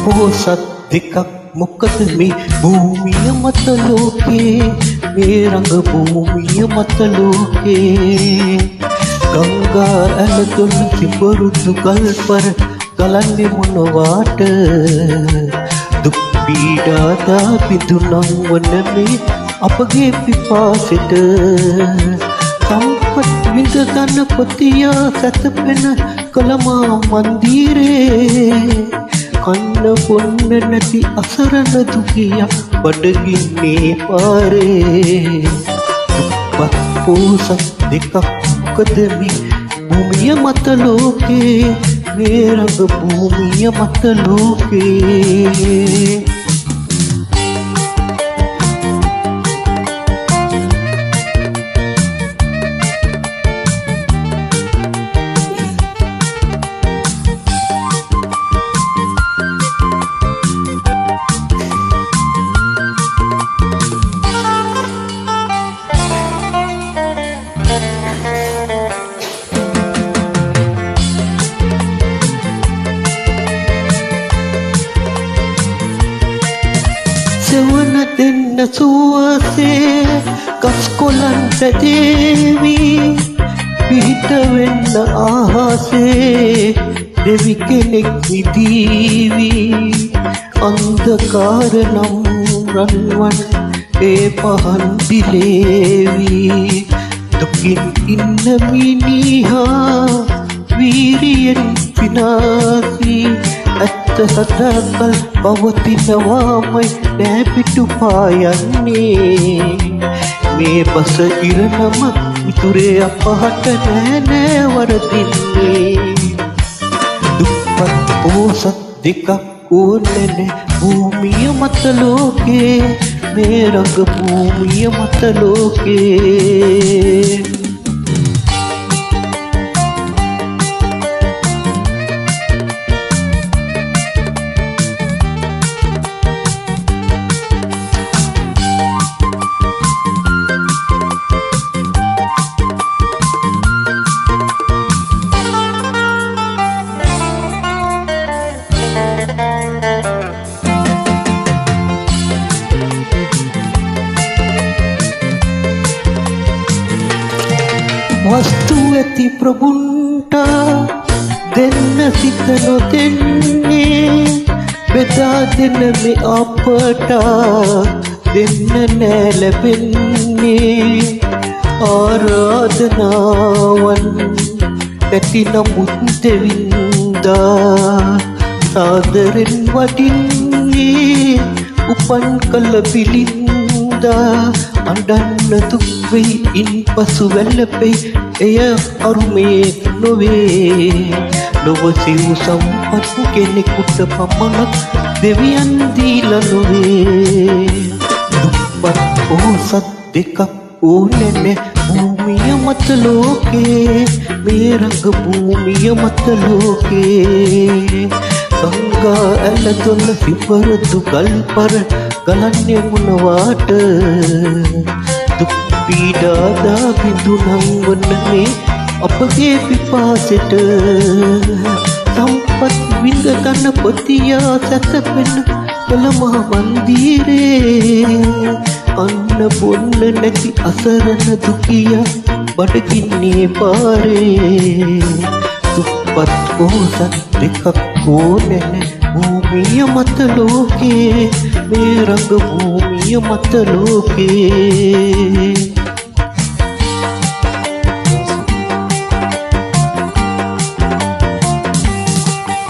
පොහොසත් දෙකක් මොකද මේ භූමිය මත ලෝකේ මේ රඟ භූමිය මත ලෝකේ ගංගා ඇලතුල් තිබරුදු ගල්පර ගලන්නේ මොනවාට දුක් පීඩා පිදුනම් වන මේ අපගේ පිපාසෙට සම්පත් විඳ ගණපතියා සැතපෙන කලමා මන්දිරේ කන්න බොන්න නැති අසරණ දුකියා බඩගින්නේ පාරේ දුප්පත් පොහොසත් දෙකක් මොකද මේ භූමිය මත ලෝකේ මේ රඟ භූමිය මත ලෝකේ සෙවන දෙන්න සුවසේ ගස් කොළන් පැදේවි පිහිට වෙන්න ආහසේ දෙවි කෙනෙක් විදීවි අන්ධකාර නම් රන්වන් ඒ පහන් දිලේවි දුකින් ඉන්න මිනිහා වීරියෙන් විනාසී ඇත්ත සතකල් පවතිනවාමයි නෑ පිටු පායන්නේ මේ බස ඉරනම මිතුරේ අපහට නෑ වරදින්නේ දුප්පත් පොහොසත් දෙකක් ඕනෙ භූමිය මත ලෝකේ මේ රඟ භූමිය මත ලෝකේ වස්තු ඇති ප්‍රභුන්ට දෙන්න සිත නොදෙන්නේ බෙදා දෙන මේ අපට දෙන්න නෑ ලැබෙන්නේ ආරාධනාවන් නැති නමුත් දෙවින්දා සාදරෙන් වඩින්නේ උපන් කළ පිළින්දා අඬන්න දුක් වෙයි ඉන් පසු වැළපෙයි එය අරුමේ නොවේ ලොව සිව් සම්පත් කෙනෙකුට පමණක් දෙවියන් දීලා නොවේ දුප්පත් පොහොසත් දෙකක් ඕනෙ භූමිය මත ලෝකේ මේ රඟ භූමිය මත ලෝකේ ගංගා ඇලතුල් සිපරුදු ගල්පර ගලන්නේ මොනවාට දුක් පීඩා පිදුනම් වන මේ අපගේ පිපාසෙට සම්පත් විඳ ගණපතියා සැතපෙන කලමා මන්දිරේ අන්න බොන්න නැති අසරණ දුකියා බඩගින්නේ පාරේ දුප්පත් පොහොසත් දෙකක් ඕනෙ භූමිය මත ලෝකේ මේ රඟ භූමිය මත ලෝකේ